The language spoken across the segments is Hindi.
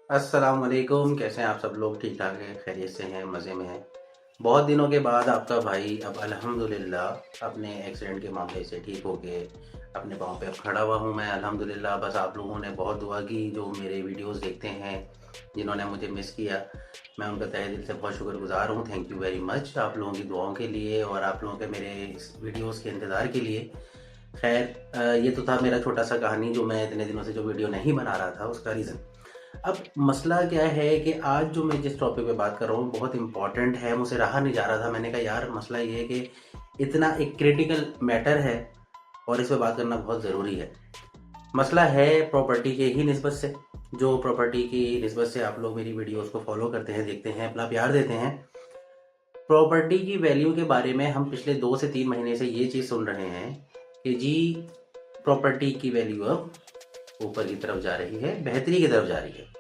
अस्सलाम वालेकुम। कैसे हैं आप सब लोग? ठीक ठाक हैं, खैरियत से हैं, मज़े में हैं। बहुत दिनों के बाद आपका भाई अब अल्हम्दुलिल्लाह अपने एक्सीडेंट के मामले से ठीक हो के अपने पाँव पे अब खड़ा हुआ हूँ मैं अल्हम्दुलिल्लाह। बस आप लोगों ने बहुत दुआ की, जो मेरे वीडियोस देखते हैं, जिन्होंने मुझे मिस किया, मैं उनका तहे दिल से बहुत शुक्रगुज़ार हूँ। थैंक यू वेरी मच आप लोगों की दुआओं के लिए और आप लोगों के मेरे इस वीडियोस के इंतज़ार के लिए। खैर ये तो था मेरा छोटा-सा कहानी, जो मैं इतने दिनों से जो वीडियो नहीं बना रहा था उसका रीज़न। अब मसला क्या है कि आज जो मैं जिस टॉपिक पे बात कर रहा हूँ बहुत इम्पोर्टेंट है, मुझसे रहा नहीं जा रहा था। मैंने कहा यार मसला ये है कि इतना एक क्रिटिकल मैटर है और इस पे बात करना बहुत ज़रूरी है। मसला है प्रॉपर्टी के ही निस्बत से। जो प्रॉपर्टी की निस्बत से आप लोग मेरी वीडियोस को फॉलो करते हैं, देखते हैं, अपना प्यार देते हैं। प्रॉपर्टी की वैल्यू के बारे में हम पिछले 2 से 3 महीने से ये चीज़ सुन रहे हैं कि जी प्रॉपर्टी की वैल्यू अब ऊपर की तरफ जा रही है, बेहतरी की तरफ जा रही है।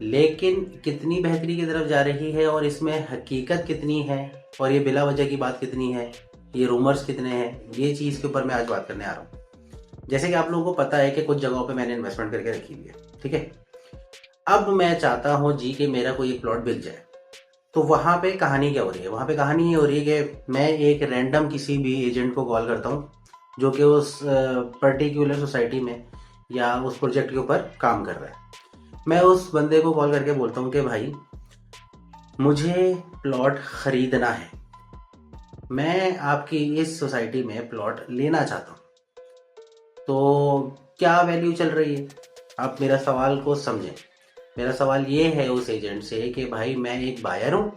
लेकिन कितनी बेहतरी की तरफ जा रही है और इसमें हकीकत कितनी है और ये बिला वजह की बात कितनी है, ये रूमर्स कितने हैं, ये चीज़ के ऊपर मैं आज बात करने आ रहा हूँ। जैसे कि आप लोगों को पता है कि कुछ जगहों पे मैंने इन्वेस्टमेंट करके रखी हुई है, ठीक है। अब मैं चाहता हूँ जी कि मेरा कोई एक प्लॉट बिक जाए। तो वहाँ पे कहानी क्या हो रही है? वहाँ पे कहानी ये हो रही है कि मैं एक रैंडम किसी भी एजेंट को कॉल करता हूँ जो कि उस पर्टिकुलर सोसाइटी में या उस प्रोजेक्ट के ऊपर काम कर रहा है। मैं उस बंदे को कॉल करके बोलता हूँ कि भाई मुझे प्लॉट खरीदना है, मैं आपकी इस सोसाइटी में प्लॉट लेना चाहता हूँ, तो क्या वैल्यू चल रही है? आप मेरा सवाल को समझें। मेरा सवाल ये है उस एजेंट से कि भाई मैं एक बायर हूँ,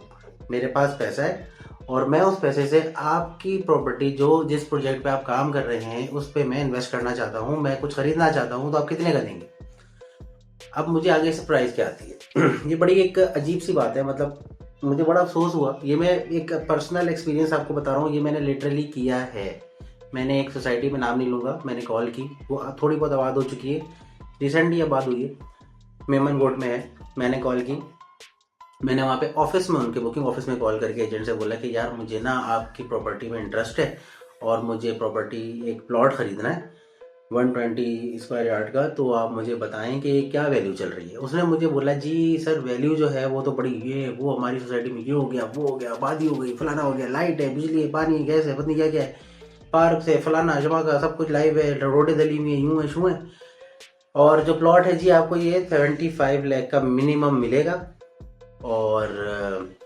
मेरे पास पैसा है और मैं उस पैसे से आपकी प्रॉपर्टी जो जिस प्रोजेक्ट पे आप काम कर रहे हैं उस पे मैं इन्वेस्ट करना चाहता हूँ, मैं कुछ खरीदना चाहता हूँ, तो आप कितने का देंगे? अब मुझे आगे सरप्राइज क्या आती है ये बड़ी एक अजीब सी बात है। मतलब मुझे बड़ा अफसोस हुआ। ये मैं एक पर्सनल एक्सपीरियंस आपको बता रहा हूँ, ये मैंने लिटरली किया है। मैंने एक सोसाइटी में, नाम नहीं लूँगा, मैंने कॉल की, वो थोड़ी बहुत आबाद हो चुकी है, रिसेंटली आबाद हुई है, मेमन गोट में है। मैंने कॉल की, मैंने वहाँ पे ऑफिस में, उनके बुकिंग ऑफिस में कॉल करके एजेंट से बोला कि यार मुझे ना आपकी प्रॉपर्टी में इंटरेस्ट है और मुझे प्रॉपर्टी एक प्लॉट खरीदना है 120 स्क्वायर यार्ड का, तो आप मुझे बताएं कि क्या वैल्यू चल रही है। उसने मुझे बोला जी सर वैल्यू जो है वो तो बड़ी, ये वो हमारी सोसाइटी में ये हो गया, वो हो गया, आबादी हो गई, फलाना हो गया, लाइट है, बिजली है, पानी है, गैस है, पता नहीं क्या क्या है, पार्क से फलाना जमा का सब कुछ लाइव है, रोडें दली हुई है, यूं है शू है। और जो प्लॉट है जी आपको ये 75 लाख का मिनिमम मिलेगा और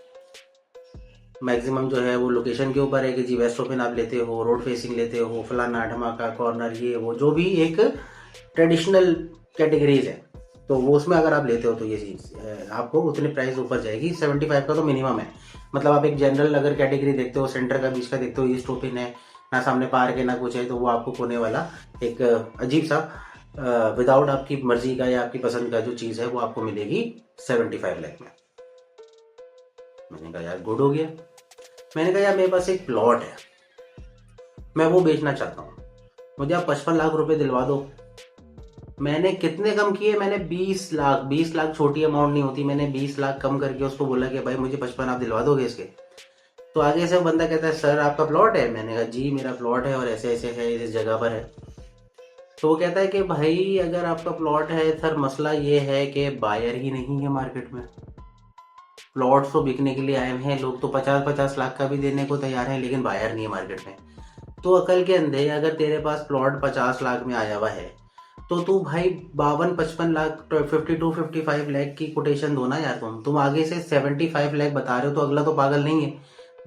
मैक्सिमम जो है वो लोकेशन के ऊपर है कि जी वेस्ट ओपन आप लेते हो, रोड फेसिंग लेते हो, फलाना धमाका कॉर्नर, ये वो जो भी एक ट्रेडिशनल कैटेगरीज है, तो वो उसमें अगर आप लेते हो तो ये चीज़ आपको उतने प्राइस ऊपर जाएगी। 75 का तो मिनिमम है। मतलब आप एक जनरल अगर कैटेगरी देखते हो, सेंटर का, बीच का देखते हो, ईस्ट ओपन है, ना सामने पार्क है ना कुछ है, तो वो आपको कोने वाला एक अजीब सा विदाउट आपकी मर्जी का या आपकी पसंद का जो चीज़ है वो आपको मिलेगी 75 लाख में। मैंने कहा यार गुड हो गया। मैंने कहा यार मेरे पास एक प्लॉट है, मैं वो बेचना चाहता हूँ, मुझे आप 55 लाख रुपए दिलवा दो। मैंने कितने कम किए? मैंने 20 लाख, 20 लाख छोटी अमाउंट नहीं होती, मैंने 20 लाख कम करके उसको बोला कि भाई मुझे 55 आप दिलवा दोगे इसके। तो आगे से वो बंदा कहता है सर आपका प्लॉट है? मैंने कहा जी मेरा प्लॉट है और ऐसे ऐसे है, इस जगह पर है। तो वो कहता है कि भाई अगर आपका प्लॉट है सर, मसला ये है कि बायर ही नहीं है मार्केट में। प्लॉट्स तो बिकने के लिए आए हैं, लोग तो 50-50 लाख का भी देने को तैयार हैं, लेकिन बायर नहीं है मार्केट में। तो अकल के अंधे, अगर तेरे पास प्लॉट 50 लाख में आया हुआ है तो तू भाई 52-55 लाख, 52-55 लाख की कोटेशन दो ना यार। तुम आगे से 75 लाख बता रहे हो, तो अगला तो पागल नहीं है,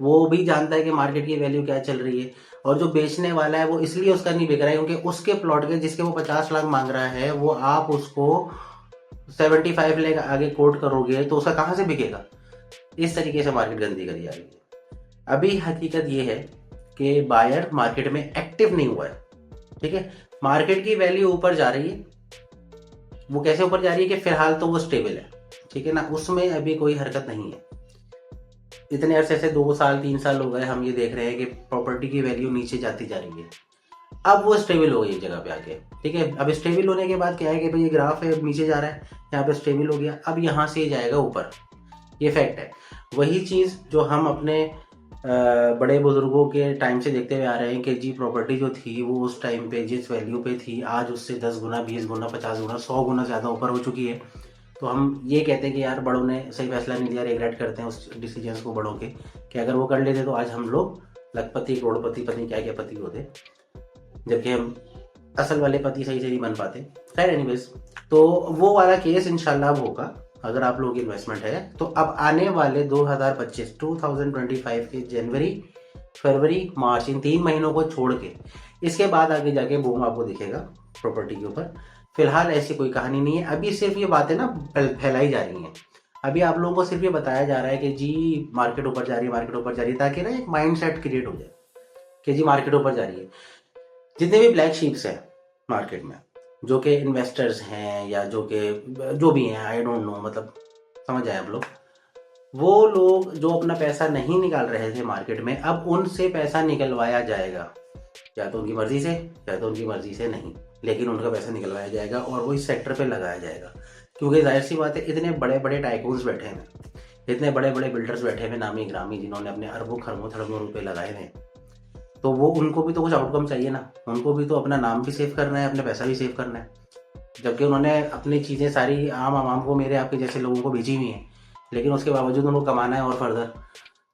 वो भी जानता है कि मार्केट की वैल्यू क्या चल रही है। और जो बेचने वाला है वो इसलिए उसका नहीं बिक रहा है क्योंकि उसके प्लॉट के जिसके वो 50 लाख मांग रहा है, वो आप उसको 75 लाख आगे कोट करोगे तो उसका कहाँ से बिकेगा? इस तरीके से मार्केट गंदी करी जा रही है। अभी हकीकत ये है कि बायर मार्केट में एक्टिव नहीं हुआ है, ठीक है। मार्केट की वैल्यू ऊपर जा रही है। वो कैसे ऊपर जा रही है कि फिलहाल तो वो स्टेबल है, ठीक है ना, उसमें अभी कोई हरकत नहीं है। इतने अरसे से 2 साल 3 साल हो गए हम ये देख रहे हैं कि प्रॉपर्टी की वैल्यू नीचे जाती जा रही है। अब वो स्टेबल हो गई एक जगह पे आके, ठीक है। अब स्टेबल होने के बाद क्या है कि भाई ये ग्राफ है नीचे जा रहा है, यहाँ पे स्टेबल हो गया, अब यहाँ से जाएगा ऊपर, ये फैक्ट है। वही चीज़ जो हम अपने बड़े बुजुर्गों के टाइम से देखते हुए आ रहे हैं कि जी प्रॉपर्टी जो थी वो उस टाइम पे जिस वैल्यू पे थी, आज उससे 10 गुना, 20 गुना, 50 गुना, 100 गुना ज़्यादा ऊपर हो चुकी है। तो हम ये कहते हैं कि यार बड़ों ने सही फैसला नहीं दिया, रिग्रेट करते हैं उस डिसीजंस को बड़ों के, कि अगर वो कर लेते तो आज हम लोग लखपति करोड़पति पति क्या क्या पति होते, जबकि हम असल वाले पति सही से नहीं बन पाते। खैर एनीवेज, तो वो वाला केस इंशाल्लाह अब होगा अगर आप लोगों की इन्वेस्टमेंट है तो। अब आने वाले 2025 के जनवरी फरवरी मार्च इन 3 महीनों को छोड़ के इसके बाद आगे जाके बूम आपको दिखेगा प्रॉपर्टी के ऊपर। फिलहाल ऐसी कोई कहानी नहीं है, अभी सिर्फ ये बातें ना फैलाई जा रही हैं। अभी आप लोगों को सिर्फ ये बताया जा रहा है कि जी मार्केट ऊपर जा रही है, मार्केट ऊपर जा रही है, ताकि ना एक माइंड सेट क्रिएट हो जाए कि जी मार्केट ऊपर जा रही है। जितने भी ब्लैक शीप्स हैं मार्केट में, जो कि इन्वेस्टर्स हैं या जो भी हैं, आई डोंट नो, मतलब समझ आए आप लोग, वो लोग जो अपना पैसा नहीं निकाल रहे थे मार्केट में, अब उनसे पैसा निकलवाया जाएगा, या तो उनकी मर्जी से या तो उनकी मर्जी से नहीं, लेकिन उनका पैसा निकलवाया जाएगा और वो इस सेक्टर पे लगाया जाएगा। क्योंकि जाहिर सी बात है, इतने बड़े बड़े टाइकून्स बैठे हैं, इतने बड़े बड़े बिल्डर्स बैठे हुए नामी ग्रामी, जिन्होंने अपने अरबों खरबों थरबों रुपए लगाए हैं, तो वो उनको भी तो कुछ आउटकम चाहिए ना। उनको भी तो अपना नाम भी सेव करना है, अपना पैसा भी सेव करना है, जबकि उन्होंने अपनी चीज़ें सारी आम आवाम को, मेरे आपके जैसे लोगों को भेजी हुई हैं, लेकिन उसके बावजूद उनको कमाना है और फर्दर,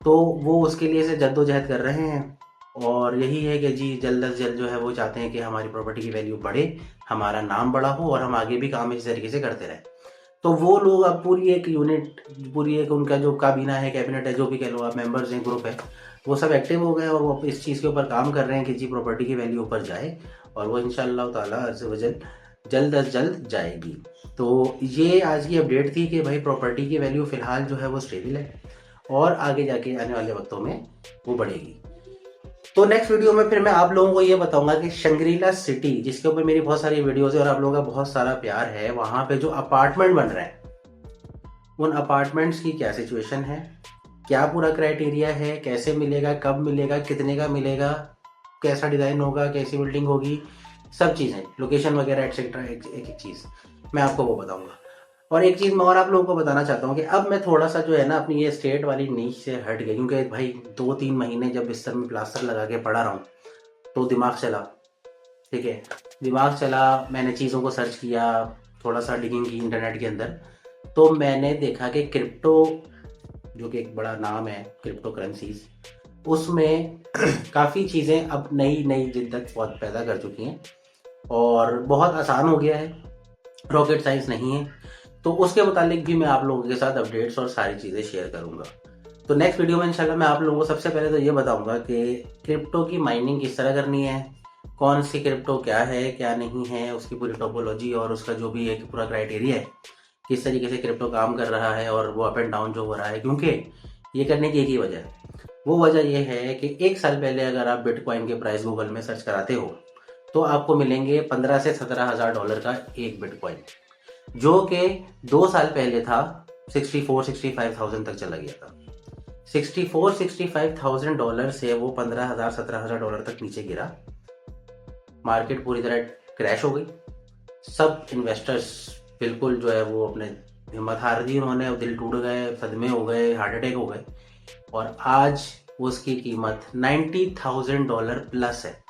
तो वो उसके लिए से जद्दोजहद कर रहे हैं। और यही है कि जी जल्द अज जल्द जो है वो चाहते हैं कि हमारी प्रॉपर्टी की वैल्यू बढ़े, हमारा नाम बड़ा हो और हम आगे भी काम इस तरीके से करते रहें। तो वो लोग अब पूरी एक यूनिट, पूरी एक उनका जो काबीना है, कैबिनेट है, जो भी कह लो आप, मेंबर्स हैं, ग्रुप है, वो सब एक्टिव हो गए और वो इस चीज़ के ऊपर काम कर रहे हैं कि जी प्रॉपर्टी की वैल्यू ऊपर जाए, और वो इंशाअल्लाह ताला अज़्ज़ व जल जल्द अज जल्द जाएगी। तो ये आज की अपडेट थी कि भाई प्रॉपर्टी की वैल्यू फ़िलहाल जो है वो स्टेबल है और आगे जाके आने वाले वक्तों में वो बढ़ेगी। तो नेक्स्ट वीडियो में फिर मैं आप लोगों को ये बताऊंगा कि शंग्रीला सिटी, जिसके ऊपर मेरी बहुत सारी वीडियोस है और आप लोगों का बहुत सारा प्यार है, वहां पे जो अपार्टमेंट बन रहे हैं, उन अपार्टमेंट्स की क्या सिचुएशन है, क्या पूरा क्राइटेरिया है, कैसे मिलेगा, कब मिलेगा, कितने का मिलेगा, कैसा डिज़ाइन होगा, कैसी बिल्डिंग होगी, सब चीज़ें, लोकेशन वगैरह एटसेट्रा, एक एक चीज़ मैं आपको वो बताऊंगा। और एक चीज़ मैं और आप लोगों को बताना चाहता हूँ कि अब मैं थोड़ा सा जो है ना अपनी ये स्टेट वाली नीच से हट गई, क्योंकि भाई 2-3 महीने जब बिस्तर में प्लास्टर लगा के पड़ा रहा हूँ तो दिमाग चला, ठीक है, दिमाग चला, मैंने चीज़ों को सर्च किया, थोड़ा सा डिगिंग की इंटरनेट के अंदर, तो मैंने देखा कि क्रिप्टो, जो कि एक बड़ा नाम है क्रिप्टो करेंसीज, उसमें काफ़ी चीज़ें अब नई नई जिद्दत बहुत पैदा कर चुकी हैं और बहुत आसान हो गया है, रॉकेट साइंस नहीं है। तो उसके मुतालिक भी मैं आप लोगों के साथ अपडेट्स और सारी चीज़ें शेयर करूंगा। तो नेक्स्ट वीडियो में इंशाल्लाह मैं आप लोगों को सबसे पहले तो ये बताऊंगा कि क्रिप्टो की माइनिंग किस तरह करनी है, कौन सी क्रिप्टो क्या है क्या नहीं है, उसकी पूरी टोपोलॉजी और उसका जो भी एक पूरा क्राइटेरिया है, किस तरीके से क्रिप्टो काम कर रहा है और वो अप एंड डाउन जो हो रहा है। क्योंकि ये करने की एक ही वजह है, वो वजह ये है कि 1 साल पहले अगर आप बिटकॉइन के प्राइस गूगल में सर्च कराते हो तो आपको मिलेंगे 15 से 17 हज़ार डॉलर का एक बिटकॉइन, जो कि 2 साल पहले था 64-65,000 तक चला गया था। 64-65,000 डॉलर से वो 15,000-17,000 डॉलर तक नीचे गिरा, मार्केट पूरी तरह क्रैश हो गई, सब इन्वेस्टर्स बिल्कुल जो है वो अपने हिम्मत हार दी उन्होंने, दिल टूट गए, सदमे हो गए, हार्ट अटैक हो गए, और आज उसकी कीमत $90,000 प्लस है।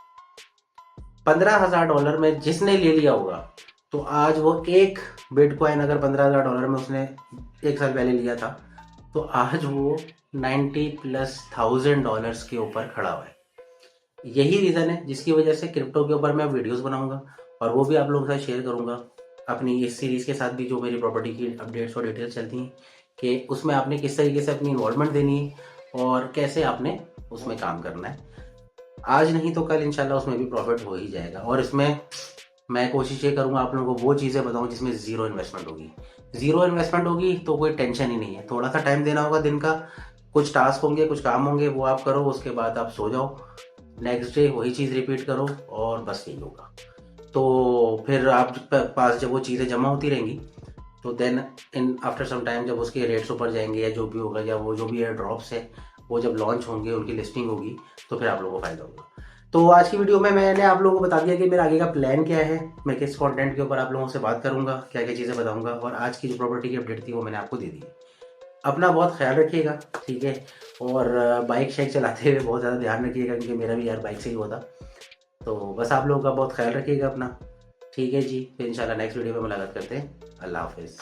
15,000 डॉलर में जिसने ले लिया होगा, तो आज वो एक बिटकॉइन अगर 15,000 डॉलर में उसने 1 साल पहले लिया था, तो आज वो 90,000+ डॉलर्स के ऊपर खड़ा हुआ है। यही रीज़न है जिसकी वजह से क्रिप्टो के ऊपर मैं वीडियोस बनाऊंगा और वो भी आप लोगों के साथ शेयर करूंगा, अपनी इस सीरीज़ के साथ भी जो मेरी प्रॉपर्टी की अपडेट्स और डिटेल्स चलती हैं, कि उसमें आपने किस तरीके से अपनी इन्वॉल्वमेंट देनी है और कैसे आपने उसमें काम करना है। आज नहीं तो कल इंशाल्लाह उसमें भी प्रॉफिट हो ही जाएगा। और इसमें मैं कोशिश ये करूँगा आप लोगों को वो चीज़ें बताऊँ जिसमें ज़ीरो इन्वेस्टमेंट होगी। ज़ीरो इन्वेस्टमेंट होगी तो कोई टेंशन ही नहीं है, थोड़ा सा टाइम देना होगा दिन का, कुछ टास्क होंगे, कुछ काम होंगे, वो आप करो, उसके बाद आप सो जाओ, नेक्स्ट डे वही चीज़ रिपीट करो और बस यही होगा। तो फिर आप पास जब वो चीज़ें जमा होती रहेंगी तो then in after some time जब उसके रेट्स ऊपर जाएंगे या जो भी होगा, या वो जो भी एयर ड्रॉप्स है वो जब लॉन्च होंगे, उनकी लिस्टिंग होगी, तो फिर आप लोगों को फ़ायदा होगा। तो आज की वीडियो में मैंने आप लोगों को बता दिया कि मेरा आगे का प्लान क्या है, मैं किस कंटेंट के ऊपर आप लोगों से बात करूंगा, क्या क्या चीज़ें बताऊंगा, और आज की जो प्रॉपर्टी की अपडेट थी वो मैंने आपको दे दी। अपना बहुत ख्याल रखिएगा, ठीक है, और बाइक शाइक चलाते हुए बहुत ज़्यादा ध्यान रखिएगा, क्योंकि मेरा भी यार बाइक से ही हुआ था। तो बस आप लोगों का बहुत ख्याल रखिएगा अपना, ठीक है जी। फिर इंशाल्लाह नेक्स्ट वीडियो में मुलाकात करते हैं। अल्लाह हाफिज़।